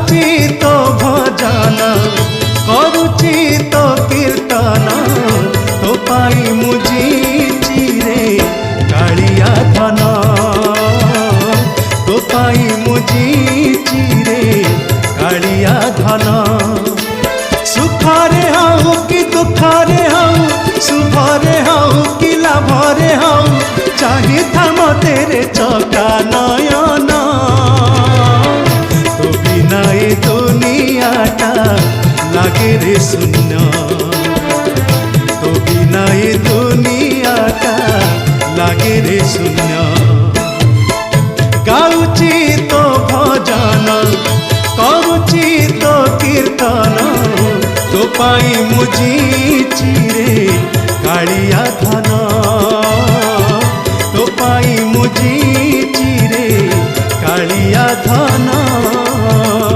गाउची तो भजन करुची तो कीर्तन तो पाई मुझीची रे कालिया धन तो पाई मुझीची रे कालिया धन सुखरे हाउ कि दुखरे हाउ शुभरे हाउ कि लाभरे हाउ चाहे था तेरे चौका नयन तो बिना ए दुनियाटा लागे रे शून्य तो बिना ए दुनियाटा लागे रे शून्य गाउची तो भजन करुची तो कीर्तन तो पाई मुझीची रे कालिया धन।